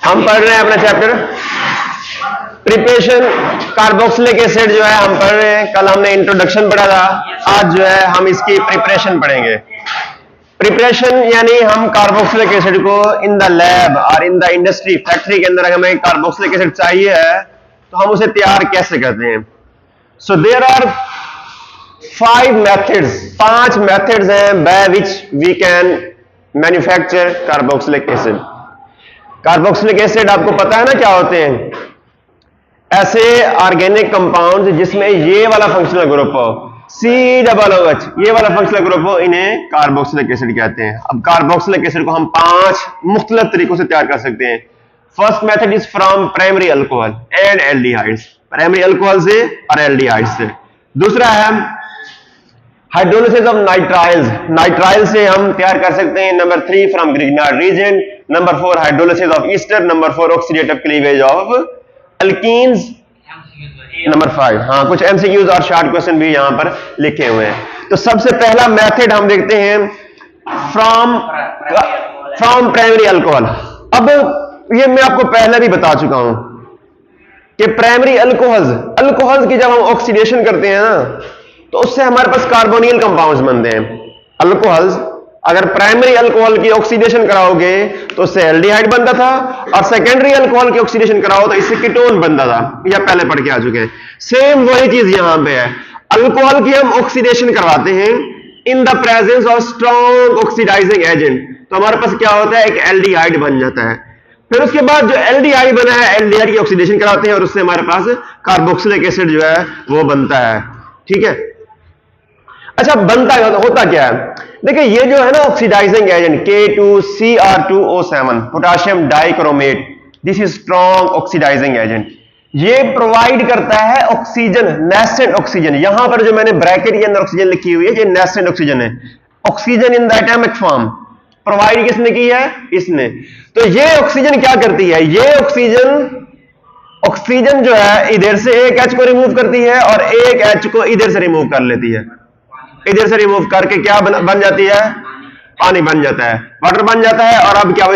हम पढ़ रहे हैं अपना चैप्टर प्रिपरेशन कार्बोक्सिलिक एसिड जो है हम पढ़ रहे हैं। कल हमने इंट्रोडक्शन पढ़ा था, आज जो है हम इसकी प्रिपरेशन पढ़ेंगे। प्रिपरेशन यानी हम कार्बोक्सिलिक एसिड को इन द लैब और इन द इंडस्ट्री, फैक्ट्री के अंदर हमें कार्बोक्सिलिक एसिड चाहिए है तो हम उसे तैयार कैसे करते हैं। So there are 5 methods, 5 methods हैं by which we can manufacture carboxylic acid. Carboxylic acid आपको पता है ना क्या होते हैं? ऐसे ऑर्गेनिक कंपाउंड जिसमें ये वाला फंक्शनल ग्रुप हो, COOH, ये वाला फंक्शनल ग्रुप हो, इन्हें कार्बोक्सिलिक एसिड कहते हैं। अब कार्बोक्सिलिक एसिड को हम 5 मुख्तलिफ तरीकों से तैयार कर सकते हैं। First method is from primary alcohol and aldehydes, primary alcohol से और एल्डिहाइड्स से। दूसरा है हाइड्रोलिसिस ऑफ नाइट्राइल्स, नाइट्राइल से हम तैयार कर सकते हैं। Number 3 from Grignard reason. Number 4 hydrolysis of Easter. Number 4 oxidative cleavage of alkenes. Number 5, हाँ कुछ एमसीक्यूज और शॉर्ट क्वेश्चन भी यहां पर लिखे हुए हैं। तो सबसे पहला मेथड हम देखते हैं फ्रॉम प्राइमरी अल्कोहल। अब ये मैं आपको पहले भी बता चुका हूं कि प्राइमरी अल्कोहल्स की जब हम ऑक्सीडेशन करते हैं ना तो उससे हमारे पास कार्बोनिल कंपाउंड्स बनते हैं। अल्कोहल्स अगर प्राइमरी अल्कोहल की ऑक्सीडेशन कराओगे तो उससे एल्डिहाइड बनता था, और सेकेंडरी अल्कोहल की ऑक्सीडेशन कराओ तो इससे कीटोन बनता था। या पहले पढ़ के आ चुके हैं। सेम वही चीज यहां पे है। अल्कोहल की हम ऑक्सीडेशन करवाते हैं in the presence of strong oxidising agent, तो हमारे पास क्या होता है, एक एल्डिहाइड बन जाता है। फिर उसके बाद जो एल्डिहाइड बना है, एल्डिहाइड की ऑक्सीडेशन कराते हैं और उससे हमारे पास कार्बोक्सिलिक एसिड जो है वो बनता है। ठीक है, अच्छा बनता होता क्या है? देखिए ये जो है ना oxidising agent K2Cr2O7 potassium dichromate, this is strong oxidising agent. ये प्रोवाइड करता है ऑक्सीजन, नेसेंट ऑक्सीजन। यहां पर जो मैंने ब्रैकेट के अंदर ऑक्सीजन लिखी हुई है ये नेसेंट ऑक्सीजन है। Oxygen in the atomic form provide किसने की है? इसने। तो ये ऑक्सीजन क्या करती है? ये ऑक्सीजन जो है इधर से एक H को रिमूव करती है और एक H को इधर से रिमूव कर लेती है। इधर से रिमूव करके क्या बन जाती है? पानी बन जाता है, वाटर बन जाता है। और अब क्या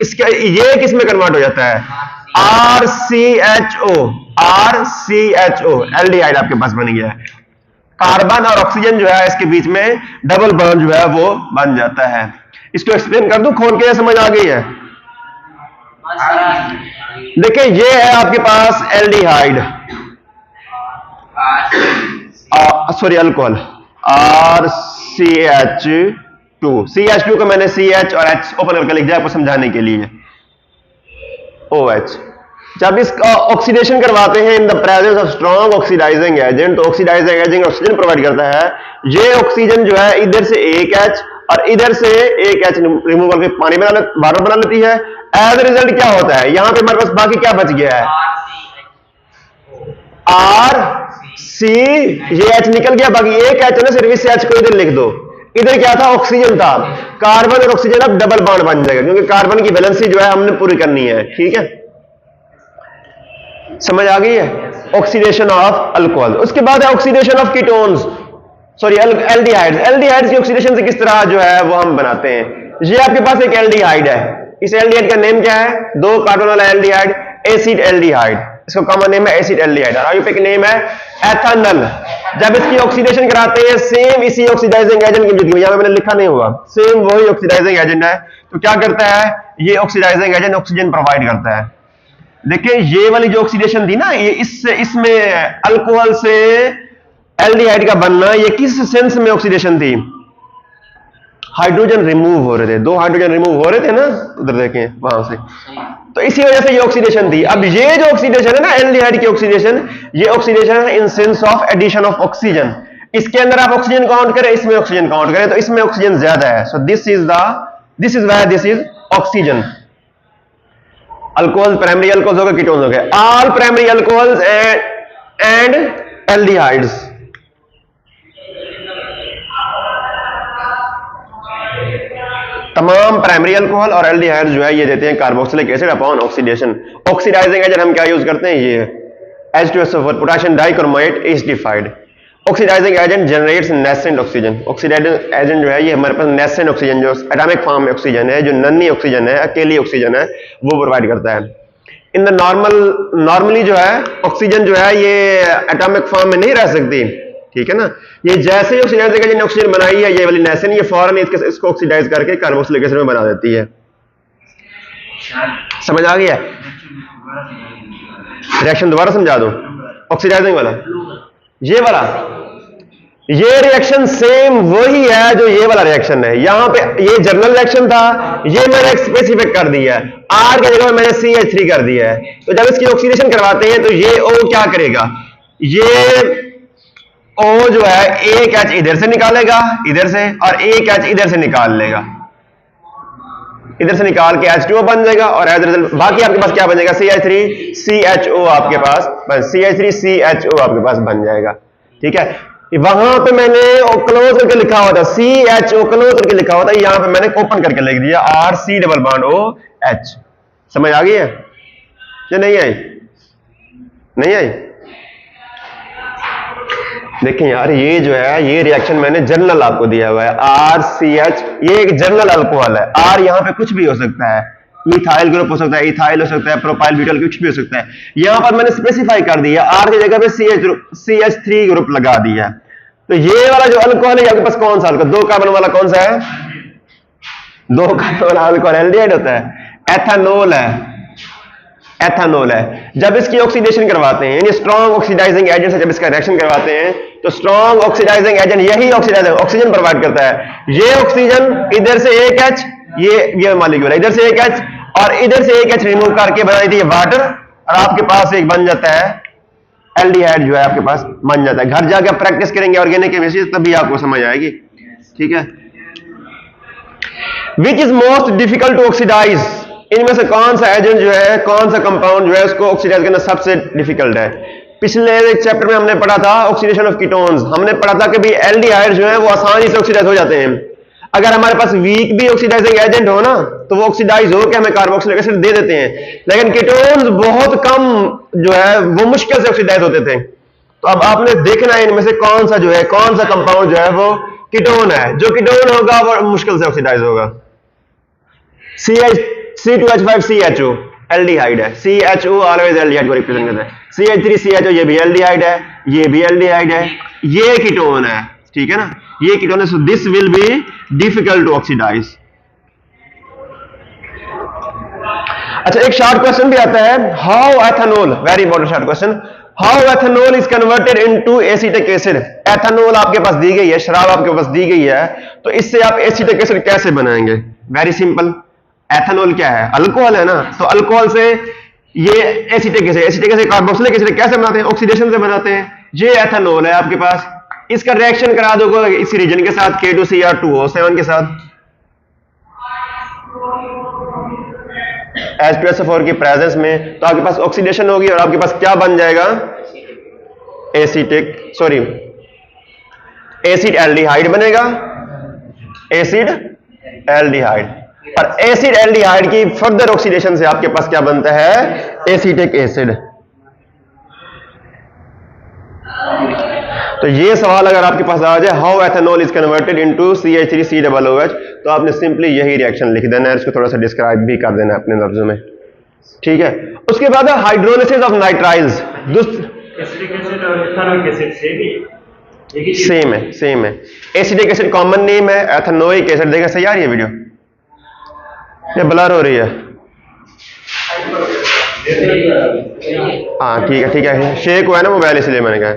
इसका ये किस में कन्वर्ट हो जाता है? RCHO, एल्डिहाइड आपके पास बन गया है। कार्बन और ऑक्सीजन जो है इसके बीच में डबल बॉन्ड जो है वो बन जाता है। इसको एक्सप्लेन कर दूं, खोल के समझ आ गई है? देखिए ये है आपके पास एल्डिहाइड, सॉरी अल्कोहल, CH2 को मैंने CH और H ओपन करके लिख दिया आपको समझाने के लिए। OH जब इसका ऑक्सीडेशन करवाते हैं in the presence of strong oxidising agent, तो ऑक्सीडाइजिंग एजेंट ऑक्सीजन प्रोवाइड करता है। ये ऑक्सीजन जो है इधर से एक H और इधर से एक H रिमूव करके पानी वाटर बना लेती है। एज ए रिजल्ट क्या होता है? यहां पे हमारे पास बाकी क्या बच गया है? RC, ये H निकल गया, बाकी एक H ना, सिर्फ इस H को इधर लिख दो। इधर क्या था? ऑक्सीजन था। कार्बन और ऑक्सीजन अब डबल बॉन्ड बन जाएगा क्योंकि कार्बन की वैलेंसी जो है हमने पूरी करनी है। ठीक है, समझ आ गई है? Oxidation of alcohol. उसके बाद है oxidation of ketones, sorry aldehydes. Aldehydes की ऑक्सीडेशन से किस तरह जो है वो हम बनाते हैं। ये आपके पास एक एल्डिहाइड है, इस एल्डिहाइड का नेम क्या है? 2 कार्बन वाला एल्डिहाइड, एसिड एल्डिहाइड। इसका कॉमन नेम है एसिड एल्डिहाइड। और आयुर्वेदिक नेम है एथेनॉल। जब इसकी ऑक्सीडेशन कराते हैं सेम इसी ऑक्सीडाइजिंग एजेंट की मौजूदगी में, यहां पे मैंने लिखा नहीं हुआ, सेम वही ऑक्सीडाइजिंग एजेंट है, तो क्या करता है ये ऑक्सीडाइजिंग एजेंट ऑक्सीजन प्रोवाइड करता है। देखिए ये वाली जो ऑक्सीडेशन थी ना, ये इसमें अल्कोहल से एल्डिहाइड का बनना, ये किस सेंस में ऑक्सीडेशन थी? हाइड्रोजन रिमूव हो रहे थे, 2 हाइड्रोजन रिमूव हो रहे थे ना, उधर देखें वहां से, तो इसी वजह से ये ऑक्सीडेशन थी। अब ये जो ऑक्सीडेशन है ना एल्डिहाइड की ऑक्सीडेशन, ये ऑक्सीडेशन है in sense of addition of oxygen. इसके अंदर आप ऑक्सीजन काउंट करें, इसमें ऑक्सीजन काउंट करें, तो इसमें ऑक्सीजन ज्यादा है। So this is why this is oxygen. Alcohol primary alcohol हो गए, कीटोन्स हो गए। All primary alcohols and aldehydes, तमाम प्राइमरी अल्कोहल और एल्डिहाइड जो है ये देते हैं carboxylic acid upon oxidation. Oxidizing agent हम क्या यूज करते हैं? ये H2SO4 potassium dichromate acidified. Oxidizing agent generates nascent oxygen. Oxidizing agent जो है ये हमारे पास नेसेंट ऑक्सीजन, जो एटॉमिक फॉर्म में ऑक्सीजन है, जो नन्ही ऑक्सीजन है, अकेली ऑक्सीजन है, वो प्रोवाइड करता है। इन द नॉर्मली जो है ऑक्सीजन जो है ये एटॉमिक फॉर्म में नहीं रह सकती, ठीक है ना। ये जैसे ही ऑक्सीडाइजिंग एजेंट ने ऑक्सीजन बनाई है, ये वाली नेसेंट, ये फौरन इसको ऑक्सीडाइज करके कार्बोक्सिलिक एसिड में बना देती है। समझ आ गया? रिएक्शन दोबारा समझा दो। ऑक्सीडाइजिंग वाला, ये वाला, ये रिएक्शन सेम वही है जो ये वाला रिएक्शन है। यहां पे ये जनरल रिएक्शन था, ये मैंने स्पेसिफिक कर दिया है, आर की जगह मैंने CH3 कर दिया है। तो जब इसकी ऑक्सीडेशन करवाते हैं तो ये O क्या करेगा, ये O जो है एक H इधर से निकालेगा, इधर से, और एक H इधर से निकाल लेगा, इधर से निकाल के H2O बन जाएगा, और एज रिजल्ट बाकी आपके पास क्या बन जाएगा, CH3CHO आपके पास, CH3CHO आपके पास बन जाएगा। ठीक है, वहां पे मैंने क्लोज करके लिखा हुआ था, CHO क्लोज करके लिखा हुआ था, यहां पे मैंने ओपन करके लिख दिया RC डबल बॉन्ड OH। समझ आ गई है या नहीं आई? नहीं आई? देखें यार, ये जो है ये रिएक्शन मैंने जनरल आपको दिया हुआ है, RCH, ये एक जनरल अल्कोहल है। R यहां पे कुछ भी हो सकता है, मिथाइल ग्रुप हो सकता है, इथाइल हो सकता है, प्रोपाइल ब्यूटाइल, कुछ भी हो सकता है। यहां पर मैंने स्पेसिफाई कर दिया, R की जगह पे CH3 ग्रुप लगा दिया। तो ये वाला जो अल्कोहल है आपके पास कौन सा अल्कोहल, 2 कार्बन वाला कौन सा है? 2 कार्बन वाला अल्कोहल एल्डिहाइड होता है, एथेनॉल है, एथेनॉल है। जब इसकी ऑक्सीडेशन करवाते हैं, यानी स्ट्रॉन्ग ऑक्सीडाइजिंग एजेंट से जब इसका रिएक्शन करवाते हैं, तो स्ट्रॉन्ग ऑक्सीडाइजिंग एजेंट यही ऑक्सीजन प्रोवाइड करता है। ये ऑक्सीजन इधर से एक H, ये मॉलिक्यूल है, इधर से एक H और इधर से एक H रिमूव करके बना देती है वाटर, और आपके पास एक बन जाता है एल्डिहाइड, जो है आपके पास बन जाता है। घर जाकर प्रैक्टिस करेंगे ऑर्गेनिक केमिस्ट्री, तभी आपको समझ आएगी। ठीक है, which is most difficult to oxidize, इनमें से कौन सा एजेंट जो है, कौन सा कंपाउंड जो है उसको ऑक्सीडाइज करना सबसे डिफिकल्ट है? पिछले एक चैप्टर में हमने पढ़ा था ऑक्सीडेशन ऑफ कीटोन्स, हमने पढ़ा था कि भाई एल्डिहाइड जो है वो आसानी से ऑक्सीडाइज हो जाते हैं। अगर हमारे पास वीक भी ऑक्सीडाइजिंग एजेंट हो ना, तो वो ऑक्सीडाइज हो के हमें कार्बोक्सिलिक एसिड दे देते हैं, लेकिन कीटोन्स बहुत कम जो है वो मुश्किल से ऑक्सीडाइज होते थे। तो अब आपने देखना है इनमें से कौन सा जो है, कौन सा कंपाउंड जो है वो कीटोन है। जो कीटोन होगा वो मुश्किल से ऑक्सीडाइज होगा। C2H5CHO एल्डिहाइड है, CHO ऑलवेज एल्डिहाइड को रिप्रेजेंट करता है। CH3CHO ये भी एल्डिहाइड है, ये भी एल्डिहाइड है, ये कीटोन है, ठीक है ना, ये कीटोन है। So this will be difficult to oxidize. अच्छा, एक शॉर्ट क्वेश्चन भी आता है, how ethanol, very important short question, how ethanol is converted into acetic acid. Ethanol आपके पास दी गई है, शराब आपके पास दी गई है, तो इससे आप एसिटिक एसिड कैसे बनाएंगे? वेरी सिंपल, एथेनॉल क्या है, अल्कोहल है ना, तो अल्कोहल से ये एसिटिक एसिड कार्बोक्सिलिक एसिड कैसे बनाते हैं? ऑक्सीडेशन से बनाते हैं। ये एथेनॉल है आपके पास, इसका रिएक्शन करा दोगे इस रीजन के साथ, K2Cr2O7 के साथ, H2SO4 की प्रेजेंस में, तो आपके पास ऑक्सीडेशन होगी और आपके पास क्या बन जाएगा? एसिड एल्डिहाइड बनेगा, एसिड एल्डिहाइड। और एसिड एल्डिहाइड की फर्दर ऑक्सीडेशन से आपके पास क्या बनता है? Acetic acid. तो ये सवाल अगर आपके पास आ जाए, how ethanol is converted into CH3COOH, तो आपने सिंपली यही रिएक्शन लिख देना है, इसको थोड़ा सा डिस्क्राइब भी कर देना है अपने लफ्जों में। ठीक है, उसके बाद है हाइड्रोलिसिस ऑफ नाइट्राइल्स। सेम है। एसिटिक एसिड कॉमन नेम है, एथेनोइक एसिड। देखा सही आ रही है वीडियो? ये ब्लर हो रही है। हाँ ठीक है, शेक हुआ है ना मोबाइल, इसलिए मैंने कहा।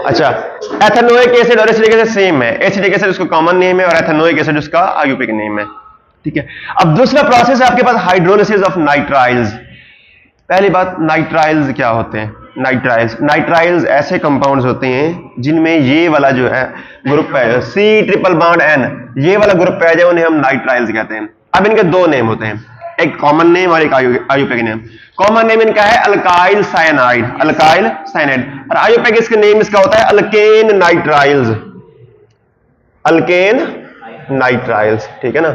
अच्छा, एथेनोइक एसिड और एसिटिक एसिड सेम है, एसिटिक एसिड उसका कॉमन नेम है और एथेनोइक एसिड उसका आईयूपीएक नेम है। ठीक है, अब दूसरा प्रोसेस है आपके पास हाइड्रोलिसिस ऑफ नाइट्राइल्स। पहली बात, नाइट्राइल्स क्या होते हैं? नाइट्राइल्स ऐसे कंपाउंड्स होते हैं जिनमें ये वाला जो है ग्रुप है, C∧N, ये वाला ग्रुप है जो उन्हें हम नाइट्राइल्स कहते हैं। अब इनके 2 नेम होते हैं, एक कॉमन नेम और एक आईयूपीएक नेम। कॉमन नेम इनका है अल्काइल साइनाइड, और आईयूपीएक इसका नेम इसका होता है अल्केन नाइट्राइल्स। ठीक है ना,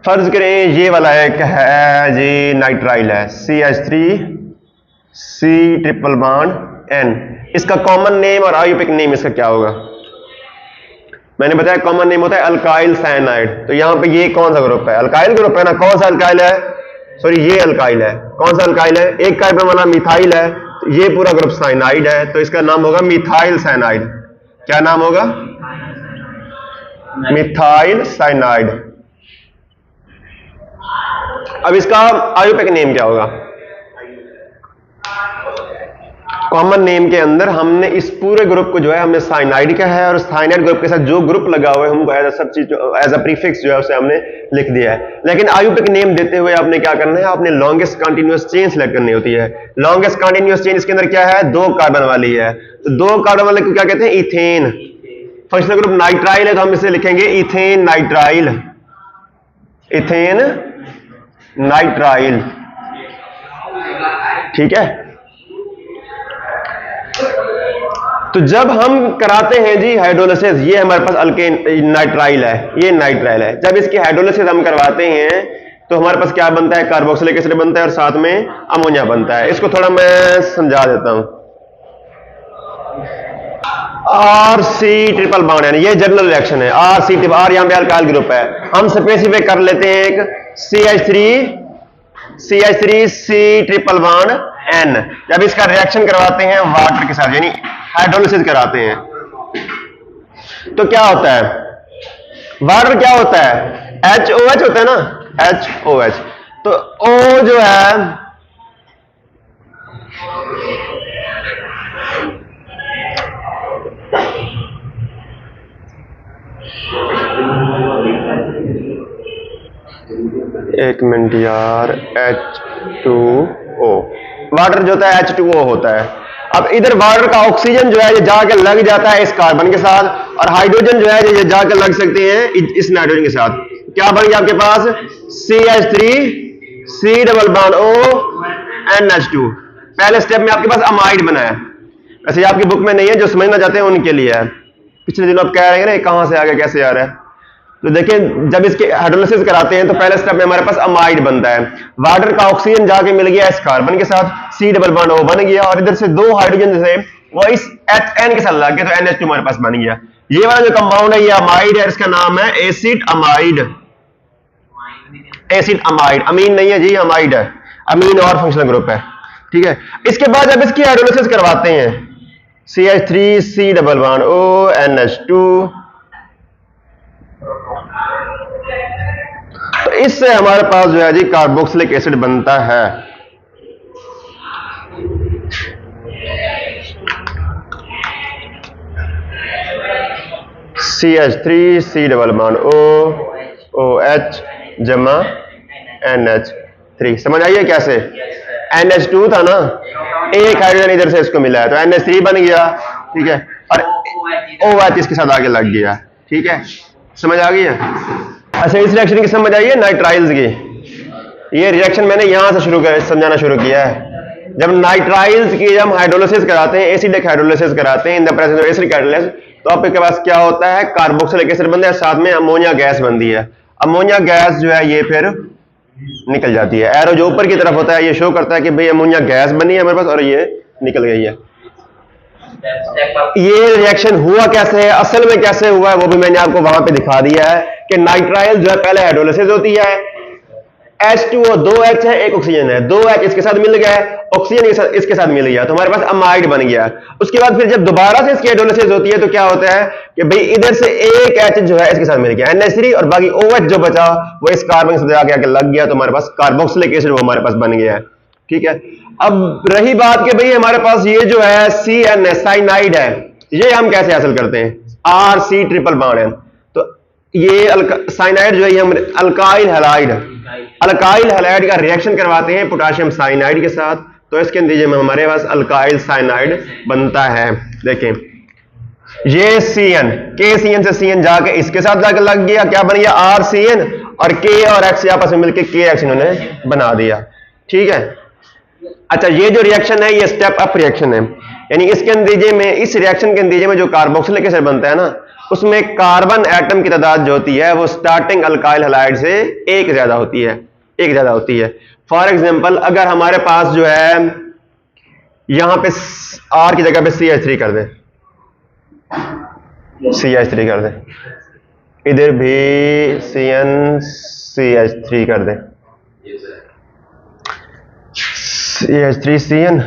फर्ज करें ये वाला एक है जी नाइट्राइल है, CH3C∧N, इसका कॉमन नेम और आयुपिक नेम इसका क्या होगा? मैंने बताया कॉमन नेम होता है अल्काइल साइनाइड। तो यहां पे ये कौन सा ग्रुप है? अल्काइल ग्रुप है ना। कौन सा अल्काइल है? सॉरी, ये अल्काइल है। कौन सा अल्काइल है? एक कार्बन वाला मिथाइल है, तो ये पूरा ग्रुप साइनाइड है, तो इसका नाम होगा मिथाइल साइनाइड। क्या नाम होगा? Methyl cyanide. अब इसका आयुपिक नेम क्या होगा? कॉमन नेम के अंदर हमने इस पूरे ग्रुप को जो है हमने साइनाइड का है, और साइनाइड ग्रुप के साथ जो ग्रुप लगा हुआ है हमको एज सब चीज एज अ प्रीफिक्स जो है उसे हमने लिख दिया है। लेकिन आयुपिक नेम देते हुए आपने क्या करना है? आपने लॉन्गेस्ट कंटीन्यूअस चेन सेलेक्ट करनी होती है। लॉन्गेस्ट कंटीन्यूअस चेन इसके अंदर क्या है? 2 कार्बन वाली है। तो 2 कार्बन वाले को क्या कहते हैं? इथेन। फंक्शनल ग्रुप नाइट्राइल है, तो हम इसे लिखेंगे इथेन नाइट्राइल। इथेन नाइट्राइल, ठीक है। तो जब हम कराते हैं जी हाइड्रोलिसिस, ये हमारे पास अल्केन नाइट्राइल है, ये नाइट्राइल है। जब इसकी हाइड्रोलिसिस हम करवाते हैं तो हमारे पास क्या बनता है? कार्बोक्सिलिक एसिड बनता है और साथ में अमोनिया बनता है। इसको थोड़ा मैं समझा देता हूं। RC ट्रिपल बॉन्ड है, ये जनरल रिएक्शन है। RC ट्रिपल, R यहां पे अल्काइल ग्रुप है, हम स्पेसिफिक कर लेते हैं एक CH3C ट्रिपल बॉन्ड N। जब इसका रिएक्शन करवाते हैं वाटर के साथ, यानी हाइड्रोलिसिस कराते हैं, तो क्या होता है? वाटर क्या होता है? HOH होता है ना, HOH। तो O जो है एक मिनट यार, H2O, वाटर जो होता है H2O होता है। अब इधर वाटर का ऑक्सीजन जो है ये जाकर लग जाता है इस कार्बन के साथ, और हाइड्रोजन जो है ये जाकर लग सकते हैं इस नाइट्रोजन के साथ। क्या बन गया आपके पास? CH3C double bond O NH2। पहले स्टेप में आपके पास अमाइड बना है। वैसे आपकी बुक में नहीं है, जो समझना चाहते हैं उनके लिए है। पिछले दिनों आप कह रहे हैं ना कहां से आ गया, कैसे आ रहा है। तो देखिए, जब इसके हाइड्रोलिसिस कराते हैं तो पहले स्टेप में हमारे पास अमाइड बनता है। वाटर का ऑक्सीजन जाके मिल गया इस कार्बन के साथ, C डबल बॉन्ड O बन गया, और इधर से 2 हाइड्रोजन से वो इस HN के साथ लग गया, तो NH2 हमारे पास बन गया। ये वाला जो कंपाउंड है ये अमाइड है, इसका नाम है एसिड अमाइड। एसिड अमाइड, अमीन नहीं है जी, अमाइड है। अमीन और फंक्शनल ग्रुप है, ठीक है। इसके बाद जब इसकी हाइड्रोलिसिस करवाते हैं CH3C double bond O NH2, तो इससे हमारे पास जो है जी कार्बोक्सिलिक एसिड बनता है। CH3C double bond O OH जमा NH3। समझ आइए कैसे? NH2 था ना, एक हाइड्रोजन इधर से इसको मिला है तो NH3 बन गया, ठीक है, और OH इसके साथ आगे लग गया, ठीक है। समझ आ गई है? अच्छा, इस रिएक्शन की समझ आई है नाइट्राइल्स की। ये रिएक्शन मैंने यहां से समझाना शुरू किया है। जब नाइट्राइल्स की जब हाइड्रोलिसिस कराते हैं, एसिडिक हाइड्रोलिसिस कराते हैं in the presence of acidic hydrolysis, तो आपके पास क्या होता है? कार्बोक्सिलिक एसिड बनता है, साथ में अमोनिया गैस बनती है। अमोनिया गैस जो है ये फिर निकल जाती है। एरो जो ऊपर की तरफ होता है ये शो करता है कि भाई अमोनिया गैस बनी है हमारे पास और ये निकल गई है। ये रिएक्शन हुआ कैसे है, असल में कैसे हुआ है, वो भी मैंने आपको वहां पे दिखा दिया है कि नाइट्राइल जो है पहले हाइड्रोलिसिस होती है, H2O 2H है, एक ऑक्सीजन है, 2H इसके साथ मिल गया, ऑक्सीजन इसके साथ मिल गया, तो हमारे पास अमाइड बन गया। उसके बाद फिर जब दोबारा से इसकी हाइड्रोलिसिस होती है तो क्या होता है कि भाई इधर से एक H जो है इसके साथ मिल गया NH3, और बाकी OH जो बचा वो इस कार्बन से जाके लग गया, तो हमारे पास कार्बोक्सिलिक एसिड वो हमारे पास बन गया है, ठीक है। अब रही बात कि भाई हमारे पास ये जो है CN साइनाइड है, ये हम कैसे हासिल करते हैं? RC ट्रिपल बॉन्ड है, तो ये साइनाइड जो है ये हम अल्काइल हैलाइड का रिएक्शन करवाते हैं पोटेशियम साइनाइड के साथ, तो इसके नतीजे में हमारे पास अल्काइल साइनाइड बनता है। देखें ये CN, KCN से CN जाके इसके साथ जाके लग गया, क्या बन गया? RCN, और K और X आपस में मिलकर KX इन्होंने बना दिया, ठीक है। अच्छा, ये जो रिएक्शन है ये स्टेप अप रिएक्शन है, यानी इसके नतीजे में, इस रिएक्शन के नतीजे में जो कार्बोक्सिलिक एसिड बनता है ना, उसमें कार्बन एटम की तादाद जो होती है वो स्टार्टिंग अल्काइल हैलाइड से एक ज्यादा होती है, फॉर एग्जांपल अगर हमारे पास जो है यहां पे R की जगह पे CH3 कर दें, CH3 कर दें, इधर भी CnCH3 कर दें, CH3Cn,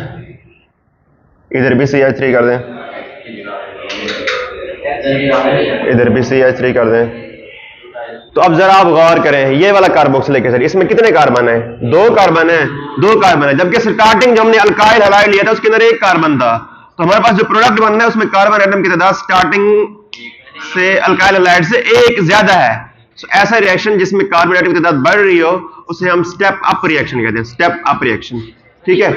इधर भी CH3 कर दें, इधर भी CH3 कर दें। तो अब जरा आप गौर करें, ये वाला कार्बोक्सिलिक एसिड, इसमें कितने कार्बन है? 2 कार्बन है, 2 कार्बन है, जबकि स्टार्टिंग जो हमने अल्काइल हैलाइड लिया था उसके अंदर 1 कार्बन था। तो हमारे पास जो प्रोडक्ट बनना है उसमें कार्बन एटम की तादाद स्टार्टिंग से अल्काइल हैलाइड से 1 ज्यादा है। तो ऐसा रिएक्शन जिसमें कार्बन एटम की तादाद बढ़ रही हो उसे हम स्टेप अप रिएक्शन कहते हैं, स्टेप अप रिएक्शन। ठीक है,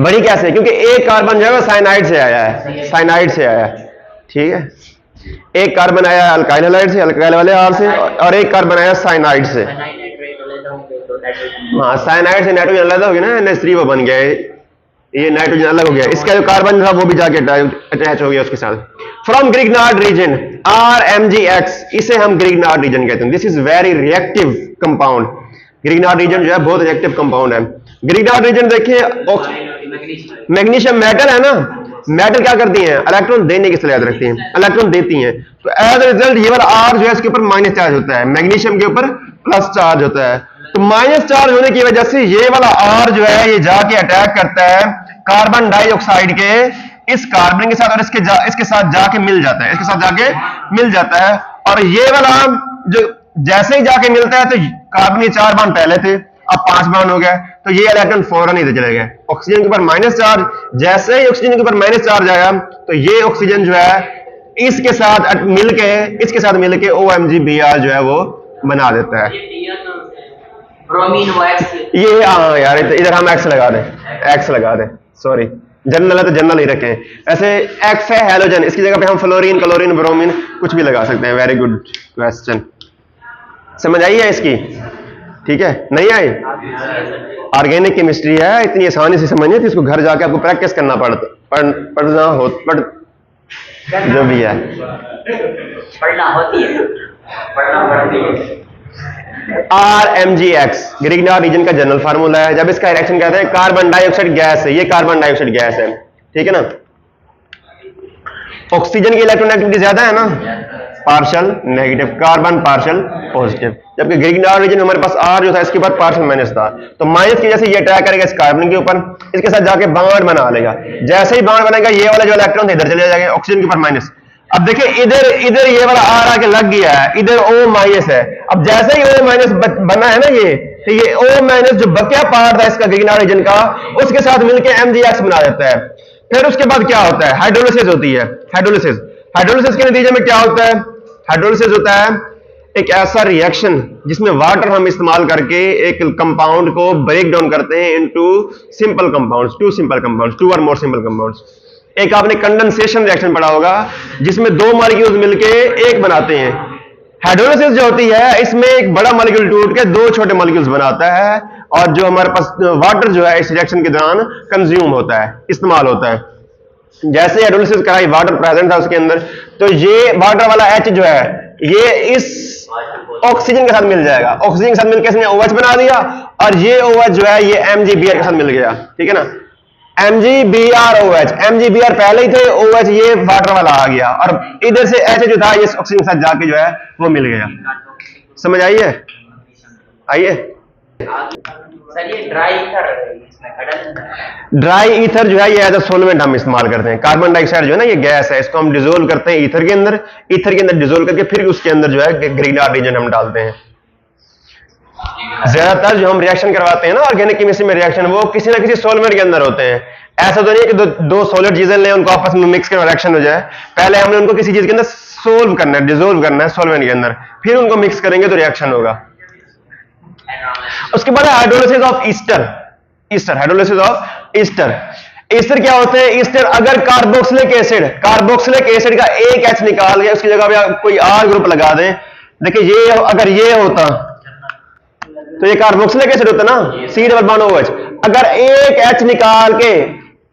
बड़ी कैसे? क्योंकि 1 कार्बन जो है साइनाइड से आया है, साइनाइड से आया है। ठीक है, 1 कार्बन आया अल्काइल हैलाइड से, अल्काइल वाले R से, और 1 कार्बन आया साइनाइड से। हाँ, साइनाइड से नाइट्रोजन अलग हो गया ना, NH3 वो बन गया है, ये नाइट्रोजन अलग हो गया, इसका जो कार्बन था वो भी जाके अटैच हो गया उसके साथ। फ्रॉम ग्रिग्नार्ड रीजन RMgX, इसे हम ग्रिग्नार्ड रीजन कहते हैं। This is very reactive compound. Grignard reason जो है बहुत रिएक्टिव कंपाउंड है। ग्रिग्नार्ड रीजन देखिए, मैग्नीशियम मेटल है ना, मेटल क्या करती हैं? इलेक्ट्रॉन देने की सलाहियत रखती हैं, इलेक्ट्रॉन देती हैं। तो एज रिजल्ट ये वाला R जो है इसके ऊपर माइनस चार्ज होता है, मैग्नीशियम के ऊपर प्लस चार्ज होता है। तो माइनस चार्ज होने की वजह से ये वाला R जो है ये जाके अटैक करता है कार्बन डाइऑक्साइड के इस कार्बन के साथ, और इसके साथ जाके मिल जाता है, इसके साथ जाके मिल जाता है। और ये वाला जो जैसे ही जाके मिलता है तो कार्बन के 4 बॉन्ड पहले थे, अब 5 बॉन्ड हो गए, तो ये इलेक्ट्रॉन फौरन इधर चले गए। ऑक्सीजन के ऊपर माइनस चार्ज, जैसे ही ऑक्सीजन के ऊपर माइनस चार्ज आया तो ये ऑक्सीजन जो है इसके साथ मिलके OMgBr जो है वो बना देता है। ये हाँ यार, इधर हम X लगा दें, X लगा दें, सॉरी जनरल है तो जनरल ही रखें। ऐसे X है हैलोजन, इसकी जगह पे हम फ्लोरीन, क्लोरीन, ब्रोमीन कुछ भी लगा सकते हैं। वेरी गुड क्वेश्चन, समझ आई है इसकी? ठीक है, नहीं आई? ऑर्गेनिक केमिस्ट्री है, इतनी आसानी से समझनी थी, इसको घर जाके आपको प्रैक्टिस करना पढ़ना हो जो भी है पढ़ना होती है, पढ़ना पड़ती है। RMgX ग्रिग्नार्ड रीजन का जनरल फार्मूला है। जब इसका रिएक्शन कहते हैं कार्बन डाइऑक्साइड गैस है, ये कार्बन डाइऑक्साइड गैस है, ठीक है ना। ऑक्सीजन की इलेक्ट्रोनेगेटिविटी ज्यादा है ना, partial negative, carbon partial positive. जबकि ग्रिग्नार्ड रीजन हमारे पास R जो था इसके ऊपर पार्शियल माइनस था, तो माइनस की वजह से ये अटैक करेगा इस कार्बन के ऊपर, इसके साथ जाके बॉन्ड बना लेगा। जैसे ही बॉन्ड बनेगा ये वाला जो इलेक्ट्रॉन इधर चले जाएंगे ऑक्सीजन के ऊपर माइनस। अब देखिए इधर ये वाला R आके लग गया है, इधर O माइनस है। अब जैसे ही O माइनस बना है ना ये, तो ये O माइनस जो बकिया पार्ट था इसका ग्रिग्नार्ड रीजन का, उसके साथ मिलकर MgX बना देता है। फिर उसके बाद क्या होता है? हाइड्रोलिसिस होती है। हाइड्रोलिसिस के नतीजे में क्या होता है? हाइड्रोलिसिस होता है एक ऐसा रिएक्शन जिसमें वाटर हम इस्तेमाल करके एक कंपाउंड को ब्रेक डाउन करते हैं इनटू सिंपल कंपाउंड्स, टू और मोर सिंपल कंपाउंड्स। एक आपने कंडेंसेशन रिएक्शन पढ़ा होगा जिसमें 2 मॉलिक्यूल्स मिलके एक बनाते हैं। हाइड्रोलिसिस जो होती है इसमें एक बड़ा मॉलिक्यूल टूट के 2 छोटे मॉलिक्यूल्स बनाता है, और जो हमारे पास वाटर जो है इस रिएक्शन के दौरान कंज्यूम होता है, इस्तेमाल होता है। जैसे हाइड्रोलिसिस कराई, वाटर प्रेजेंट था उसके अंदर, तो ये वाटर वाला H जो है ये इस ऑक्सीजन के साथ मिल जाएगा। ऑक्सीजन के साथ मिलकर इसने OH बना दिया, और ये OH जो है ये MgBr के साथ मिल गया, ठीक है ना। MgBrOH, MgBr पहले ही थे, OH ये वाटर वाला आ गया, और इधर से H जो था ये ऑक्सीजन के साथ जाके जो है वो मिल गया। समझ आई है? आइए सर ये ड्राई ईथर जो है ये एज अ सॉल्वेंट हम इस्तेमाल करते हैं। कार्बन डाइऑक्साइड जो है ना ये गैस है, इसको हम डिसोल्व करते हैं ईथर के अंदर, डिसोल्व करके फिर उसके अंदर जो है ग्रिग्नार्ड रीजन हम डालते हैं। ज्यादातर जो हम रिएक्शन करवाते हैं ना ऑर्गेनिक केमिस्ट्री में रिएक्शन, वो किसी ना किसी सॉल्वेंट के अंदर होते हैं। ऐसा तो नहीं है कि दो सॉलिड चीजें लें उनको आपस में मिक्स कर रिएक्शन हो जाए। पहले हमने उनको किसी चीज के अंदर सोल्व करना है, डिसोल्व करना है सॉल्वेंट के अंदर, फिर उनको मिक्स करेंगे तो रिएक्शन होगा। उसके बाद hydrolysis of Easter, hydrolysis of Easter क्या होते हैं? ईस्टर अगर कार्बोक्सिलिक एसिड का एक H निकाल के उसकी जगह पे कोई R ग्रुप लगा दें, देखिए ये अगर ये होता तो ये कार्बोक्सिलिक एसिड होता ना, C डबल बॉन्ड OH। अगर एक H निकाल के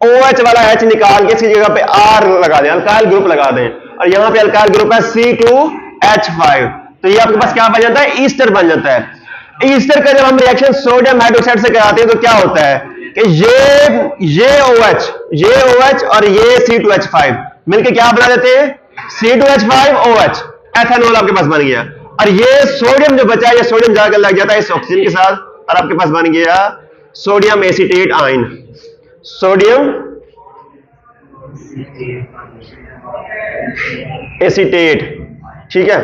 OH वाला H निकाल के इसकी जगह पे R लगा दें, अल्काइल ग्रुप लगा दें, और यहां पे अल्काइल ग्रुप है C2H5, तो ये आपके पास क्या बन जाता है? ईस्टर बन जाता है। ईस्टर का जब हम रिएक्शन सोडियम हाइड्रोक्साइड से कराते हैं तो क्या होता है? कि ये OH और ये C2H5 मिलके क्या बना देते हैं? C2H5OH, एथेनॉल आपके पास बन गया। और ये सोडियम जो बचा है, ये सोडियम जाकर लग जाता है इस ऑक्सीजन के साथ और आपके पास बन गया sodium acetate ion, sodium acetate. ठीक है,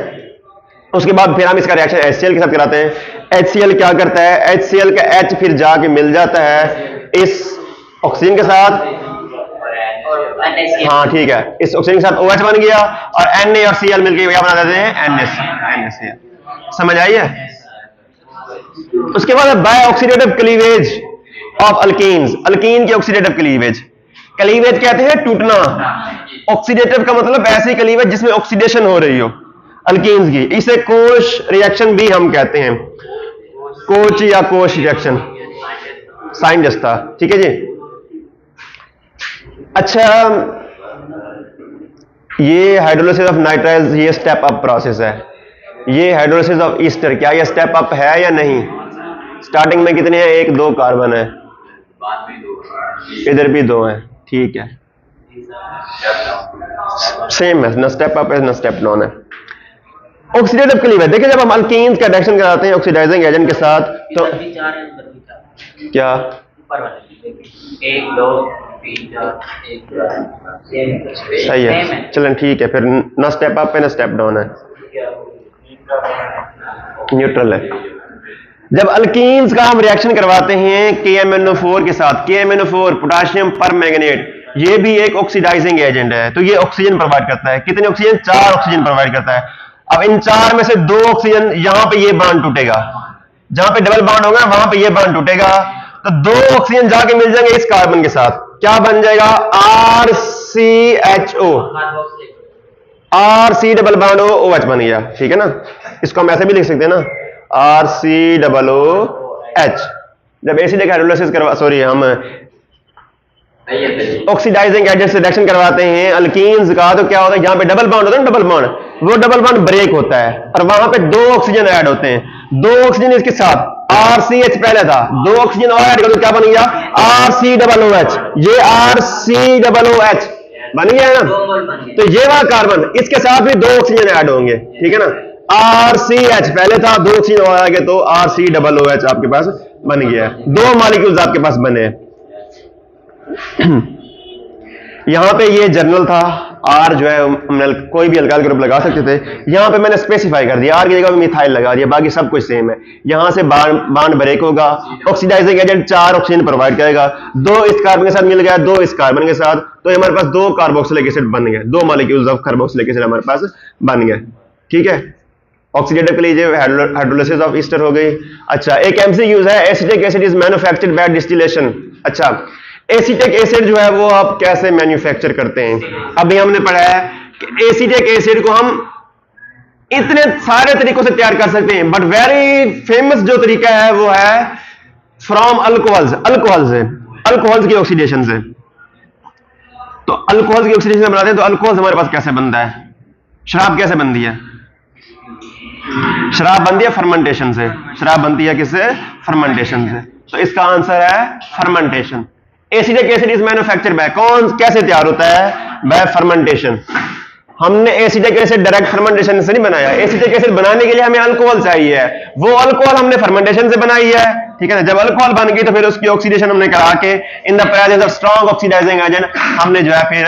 उसके बाद फिर हम इसका रिएक्शन HCl के साथ कराते हैं। HCl क्या करता है? HCl का H फिर जाके मिल जाता है इस ऑक्सीजन के साथ। हाँ ठीक है, इस ऑक्सीजन के साथ OH बन गया और Na और Cl मिलकर क्या बना देते हैं? NaCl। समझ आई है? उसके बाद by oxidative cleavage of alkenes, alkene की ऑक्सीडेटिव क्लीवेज। क्लीवेज कहते हैं टूटना, ऑक्सीडेटिव का मतलब ऐसी क्लीवेज जिसमें ऑक्सीडेशन हो रही हो अल्कीन्स की, इसे कोश रिएक्शन भी हम कहते हैं, कोच या कोश रिएक्शन, साइन जस्ता। ठीक है जी। अच्छा, ये हाइड्रोलिसिस ऑफ नाइट्राइल्स, ये स्टेप अप प्रोसेस है। ये हाइड्रोलिसिस ऑफ ईस्टर, क्या ये स्टेप अप है या नहीं? स्टार्टिंग में कितने हैं? 1-2 कार्बन है, इधर भी 2 है। ठीक है, सेम है, ना स्टेप अप है ना स्टेप डाउन है। ऑक्सीडेटिव क्लीवेज देखिए, जब हम अल्कीन्स का रिएक्शन कराते हैं ऑक्सीडाइजिंग एजेंट के साथ तो क्या 1 2 3 4 सही है? चलें ठीक है, फिर ना स्टेप अप है ना स्टेप डाउन है, न्यूट्रल है। जब अल्कीन्स का हम रिएक्शन करवाते हैं KMnO4 के साथ, KMnO4 पोटेशियम परमैंगनेट, ये भी एक ऑक्सीडाइजिंग एजेंट है। तो ये ऑक्सीजन प्रोवाइड करता है, कितने ऑक्सीजन? 4 ऑक्सीजन प्रोवाइड करता है। अब इन 4 में से 2 ऑक्सीजन, यहां पे ये बॉन्ड टूटेगा, जहां पे डबल बॉन्ड होगा वहां पे ये बॉन्ड टूटेगा, तो 2 ऑक्सीजन जाके मिल जाएंगे इस कार्बन के साथ, क्या बन जाएगा? RCHO, RC double bond OH बन गया। ठीक है ना, इसको हम ऐसे भी लिख सकते हैं ना, RCOOH। जब एसिडिक हाइड्रोलिसिस करवा हम ऑक्सीडाइजिंग एजेंट से रिएक्शन करवाते हैं अल्कीन्स का, तो क्या होता है? यहां पे डबल बॉन्ड होता है ना, डबल बॉन्ड, वो डबल बॉन्ड ब्रेक होता है और वहां पे 2 ऑक्सीजन ऐड होते हैं। 2 ऑक्सीजन इसके साथ, RCH पहले था, 2 ऑक्सीजन और ऐड करो तो क्या बन गया? RCOOH। ये RCOOH बन गया है ना, तो ये वाला कार्बन, इसके साथ भी 2 ऑक्सीजन ऐड होंगे। ठीक है ना, RCH पहले था, 2 ऑक्सीजन और आ गए तो RCOOH आपके पास बन गया है। 2 मॉलिक्यूल्स आपके पास बने। यहां पे ये जर्नल था, R जो है हमने कोई भी अल्काइल ग्रुप लगा सकते थे, यहां पे मैंने स्पेसिफाई कर दिया R की जगह मिथाइल लगा दिया, बाकी सब कुछ सेम है। यहां से बॉन्ड ब्रेक होगा, ऑक्सीडाइजिंग एजेंट 4 ऑक्सीजन प्रोवाइड करेगा, 2 इस कार्बन के साथ मिल गया, 2 इस कार्बन के साथ, तो हमारे पास 2 कार्बोक्सिलिक एसिड बन गए, 2 मॉलिक्यूल्स ऑफ कार्बोक्सिलिक एसिड हमारे पास बन गए। ठीक है, oxidative cleavage hydrolysis of Easter हो गई। अच्छा, एक MCQ है, acetic acid is manufactured by distillation. अच्छा, एसिटिक एसिड जो है वो आप कैसे मैन्युफैक्चर करते हैं? अभी हमने पढ़ा है कि एसिटिक एसिड को हम इतने सारे तरीकों से तैयार कर सकते हैं, बट वेरी फेमस जो तरीका है वो है फ्रॉम अल्कोहल्स, अल्कोहल्स की ऑक्सीडेशन से। तो अल्कोहल्स की ऑक्सीडेशन बनाते हैं, तो अल्कोहल्स हमारे पास कैसे बनता है? शराब कैसे बनती है? शराब बनती है फर्मेंटेशन से। शराब बनती है किससे? फर्मेंटेशन से। तो इसका आंसर है fermentation. Acetic acid is manufactured by, कौन कैसे तैयार होता है? Bye fermentation. हमने एसिटिक एसिड डायरेक्ट फर्मेंटेशन से नहीं बनाया, एसिटिक एसिड बनाने के लिए हमें अल्कोहल चाहिए है, वो अल्कोहल हमने फर्मेंटेशन से बनाई है। ठीक है ना, जब अल्कोहल बन गई तो फिर उसकी ऑक्सीडेशन हमने करा के in the presence of strong oxidising agent हमने जो है फिर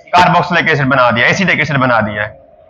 कार्बोक्सिलिक एसिड बना दिया, एसिटिक एसिड बना दिया है।